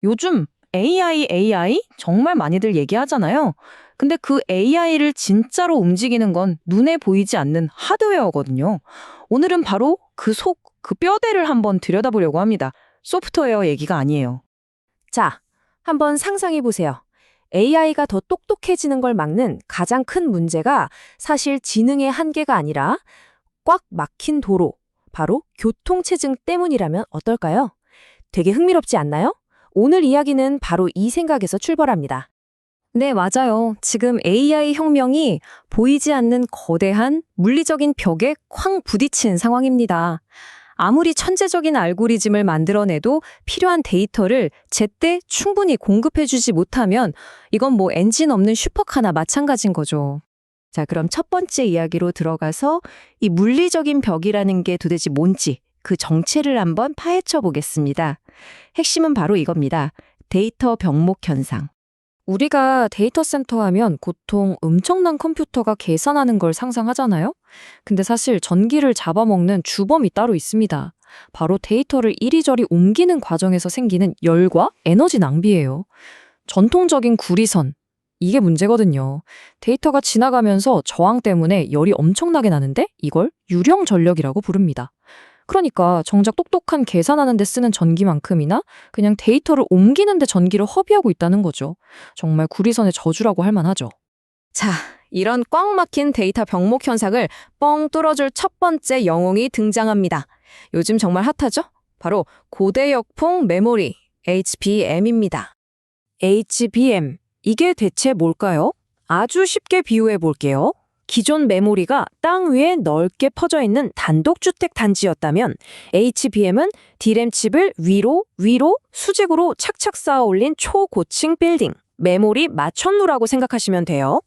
요즘 AI 정말 많이들 얘기하잖아요. 근데 그 AI를 진짜로 움직이는 건 눈에 보이지 않는 하드웨어거든요. 오늘은 바로 그 그 뼈대를 한번 들여다보려고 합니다. 소프트웨어 얘기가 아니에요. 자, 한번 상상해 보세요. AI가 더 똑똑해지는 걸 막는 가장 큰 문제가 사실 지능의 한계가 아니라 꽉 막힌 도로, 바로 교통체증 때문이라면 어떨까요? 되게 흥미롭지 않나요? 오늘 이야기는 바로 이 생각에서 출발합니다. 네, 맞아요. 지금 AI 혁명이 보이지 않는 거대한 물리적인 벽에 쾅 부딪힌 상황입니다. 아무리 천재적인 알고리즘을 만들어내도 필요한 데이터를 제때 충분히 공급해주지 못하면 이건 뭐 엔진 없는 슈퍼카나 마찬가지인 거죠. 자, 그럼 첫 번째 이야기로 들어가서 이 물리적인 벽이라는 게 도대체 뭔지 그 정체를 한번 파헤쳐 보겠습니다. 핵심은 바로 이겁니다. 데이터 병목 현상. 우리가 데이터 센터 하면 보통 엄청난 컴퓨터가 계산하는 걸 상상하잖아요? 근데 사실 전기를 잡아먹는 주범이 따로 있습니다. 바로 데이터를 이리저리 옮기는 과정에서 생기는 열과 에너지 낭비예요. 전통적인 구리선, 이게 문제거든요. 데이터가 지나가면서 저항 때문에 열이 엄청나게 나는데 이걸 유령 전력이라고 부릅니다. 그러니까 정작 똑똑한 계산하는 데 쓰는 전기만큼이나 그냥 데이터를 옮기는 데 전기를 허비하고 있다는 거죠. 정말 구리선의 저주라고 할 만하죠. 자, 이런 꽉 막힌 데이터 병목 현상을 뻥 뚫어줄 첫 번째 영웅이 등장합니다. 요즘 정말 핫하죠? 바로 고대역풍 메모리, HBM입니다. HBM, 이게 대체 뭘까요? 아주 쉽게 비유해 볼게요. 기존 메모리가 땅 위에 넓게 퍼져 있는 단독주택 단지였다면 HBM은 D램 칩을 위로 수직으로 착착 쌓아 올린 초고층 빌딩, 메모리 마천루라고 생각하시면 돼요.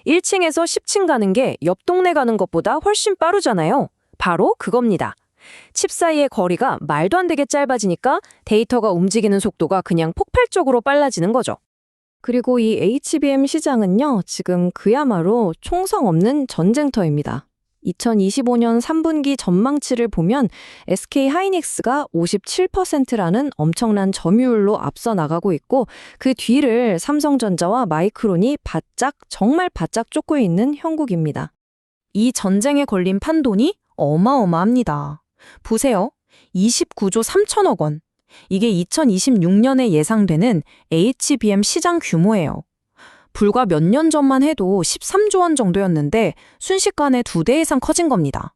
1층에서 10층 가는 게 옆 동네 가는 것보다 훨씬 빠르잖아요. 바로 그겁니다. 칩 사이의 거리가 말도 안 되게 짧아지니까 데이터가 움직이는 속도가 그냥 폭발적으로 빨라지는 거죠. 그리고 이 HBM 시장은요, 지금 그야말로 총성 없는 전쟁터입니다. 2025년 3분기 전망치를 보면 SK 하이닉스가 57%라는 엄청난 점유율로 앞서 나가고 있고 그 뒤를 삼성전자와 마이크론이 정말 바짝 쫓고 있는 형국입니다. 이 전쟁에 걸린 판돈이 어마어마합니다. 보세요. 29조 3천억 원. 이게 2026년에 예상되는 HBM 시장 규모예요. 불과 몇 년 전만 해도 13조 원 정도였는데 순식간에 2배 이상 커진 겁니다.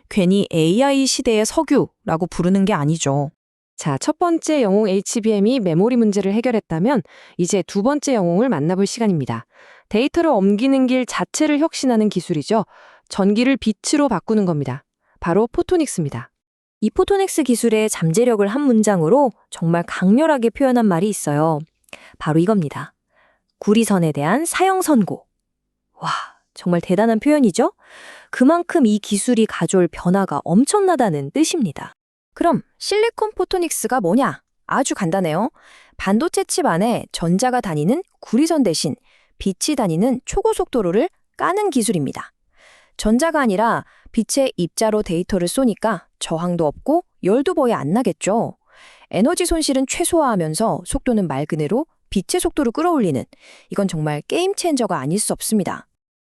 괜히 AI 시대의 석유라고 부르는 게 아니죠. 자, 첫 번째 영웅 HBM이 메모리 문제를 해결했다면 이제 두 번째 영웅을 만나볼 시간입니다. 데이터를 옮기는 길 자체를 혁신하는 기술이죠. 전기를 빛으로 바꾸는 겁니다. 바로 포토닉스입니다. 이 포토닉스 기술의 잠재력을 한 문장으로 정말 강렬하게 표현한 말이 있어요. 바로 이겁니다. 구리선에 대한 사형 선고. 와, 정말 대단한 표현이죠? 그만큼 이 기술이 가져올 변화가 엄청나다는 뜻입니다. 그럼 실리콘 포토닉스가 뭐냐? 아주 간단해요. 반도체 칩 안에 전자가 다니는 구리선 대신 빛이 다니는 초고속도로를 까는 기술입니다. 전자가 아니라 빛의 입자로 데이터를 쏘니까 저항도 없고 열도 거의 안 나겠죠. 에너지 손실은 최소화하면서 속도는 말 그대로 빛의 속도로 끌어올리는, 이건 정말 게임 체인저가 아닐 수 없습니다.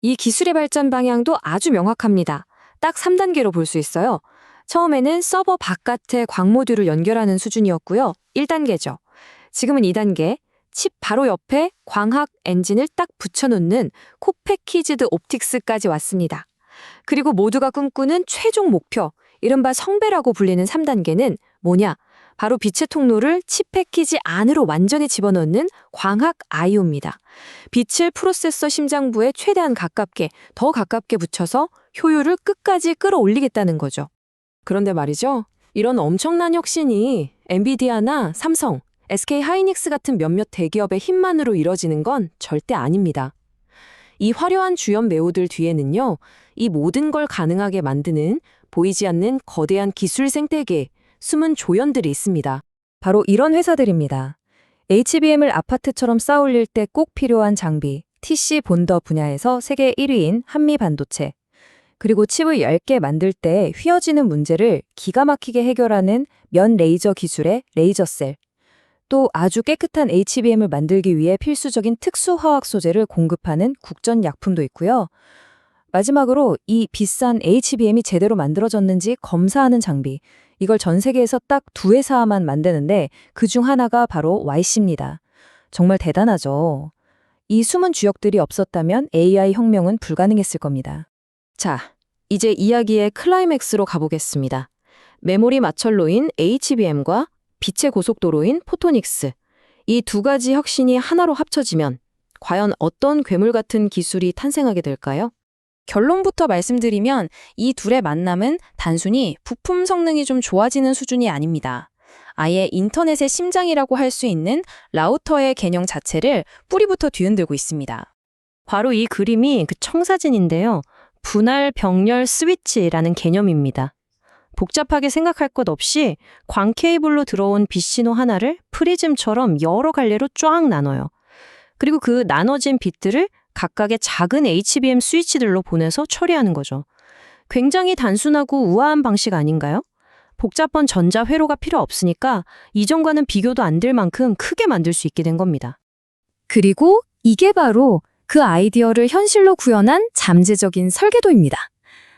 이 기술의 발전 방향도 아주 명확합니다. 딱 3단계로 볼 수 있어요. 처음에는 서버 바깥에 광 모듈을 연결하는 수준이었고요. 1단계죠. 지금은 2단계, 칩 바로 옆에 광학 엔진을 딱 붙여놓는 코패키지드 옵틱스까지 왔습니다. 그리고 모두가 꿈꾸는 최종 목표, 이른바 성배라고 불리는 3단계는 뭐냐? 바로 빛의 통로를 칩 패키지 안으로 완전히 집어넣는 광학 IO입니다. 빛을 프로세서 심장부에 최대한 더 가깝게 붙여서 효율을 끝까지 끌어올리겠다는 거죠. 그런데 말이죠. 이런 엄청난 혁신이 엔비디아나 삼성, SK 하이닉스 같은 몇몇 대기업의 힘만으로 이뤄지는 건 절대 아닙니다. 이 화려한 주연 배우들 뒤에는요, 이 모든 걸 가능하게 만드는 보이지 않는 거대한 기술 생태계, 숨은 조연들이 있습니다. 바로 이런 회사들입니다. HBM을 아파트처럼 쌓아올릴 때 꼭 필요한 장비, TC 본더 분야에서 세계 1위인 한미반도체, 그리고 칩을 얇게 만들 때 휘어지는 문제를 기가 막히게 해결하는 면 레이저 기술의 레이저셀, 또 아주 깨끗한 HBM을 만들기 위해 필수적인 특수화학 소재를 공급하는 국전약품도 있고요. 마지막으로 이 비싼 HBM이 제대로 만들어졌는지 검사하는 장비, 이걸 전 세계에서 딱 두 회사만 만드는데 그중 하나가 바로 YC입니다. 정말 대단하죠. 이 숨은 주역들이 없었다면 AI 혁명은 불가능했을 겁니다. 자, 이제 이야기의 클라이맥스로 가보겠습니다. 메모리 마철로인 HBM과 빛의 고속도로인 포토닉스. 이 두 가지 혁신이 하나로 합쳐지면 과연 어떤 괴물 같은 기술이 탄생하게 될까요? 결론부터 말씀드리면 이 둘의 만남은 단순히 부품 성능이 좀 좋아지는 수준이 아닙니다. 아예 인터넷의 심장이라고 할 수 있는 라우터의 개념 자체를 뿌리부터 뒤흔들고 있습니다. 바로 이 그림이 그 청사진인데요. 분할 병렬 스위치라는 개념입니다. 복잡하게 생각할 것 없이 광 케이블로 들어온 빛신호 하나를 프리즘처럼 여러 갈래로 쫙 나눠요. 그리고 그 나눠진 빛들을 각각의 작은 HBM 스위치들로 보내서 처리하는 거죠. 굉장히 단순하고 우아한 방식 아닌가요? 복잡한 전자 회로가 필요 없으니까 이전과는 비교도 안 될 만큼 크게 만들 수 있게 된 겁니다. 그리고 이게 바로 그 아이디어를 현실로 구현한 잠재적인 설계도입니다.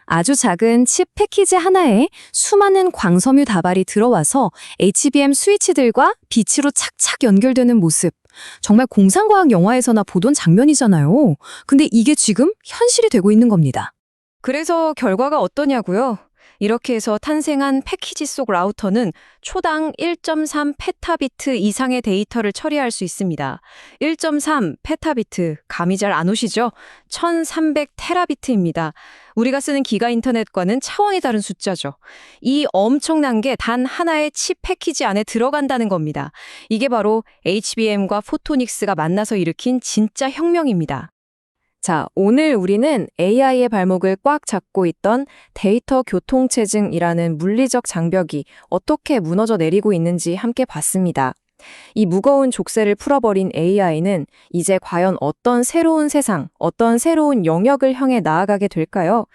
아주 작은 칩 패키지 하나에 수많은 광섬유 다발이 들어와서 HBM 스위치들과 빛으로 착착 연결되는 모습. 정말 공상과학 영화에서나 보던 장면이잖아요. 근데 이게 지금 현실이 되고 있는 겁니다. 그래서 결과가 어떠냐고요? 이렇게 해서 탄생한 패키지 속 라우터는 초당 1.3 페타비트 이상의 데이터를 처리할 수 있습니다. 1.3 페타비트, 감이 잘 안 오시죠? 1300 테라비트입니다. 우리가 쓰는 기가 인터넷과는 차원이 다른 숫자죠. 이 엄청난 게 단 하나의 칩 패키지 안에 들어간다는 겁니다. 이게 바로 HBM과 포토닉스가 만나서 일으킨 진짜 혁명입니다. 자, 오늘 우리는 AI의 발목을 꽉 잡고 있던 데이터 교통체증이라는 물리적 장벽이 어떻게 무너져 내리고 있는지 함께 봤습니다. 이 무거운 족쇄를 풀어버린 AI는 이제 과연 어떤 새로운 세상, 어떤 새로운 영역을 향해 나아가게 될까요?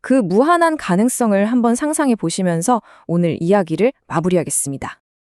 그 무한한 가능성을 한번 상상해 보시면서 오늘 이야기를 마무리하겠습니다.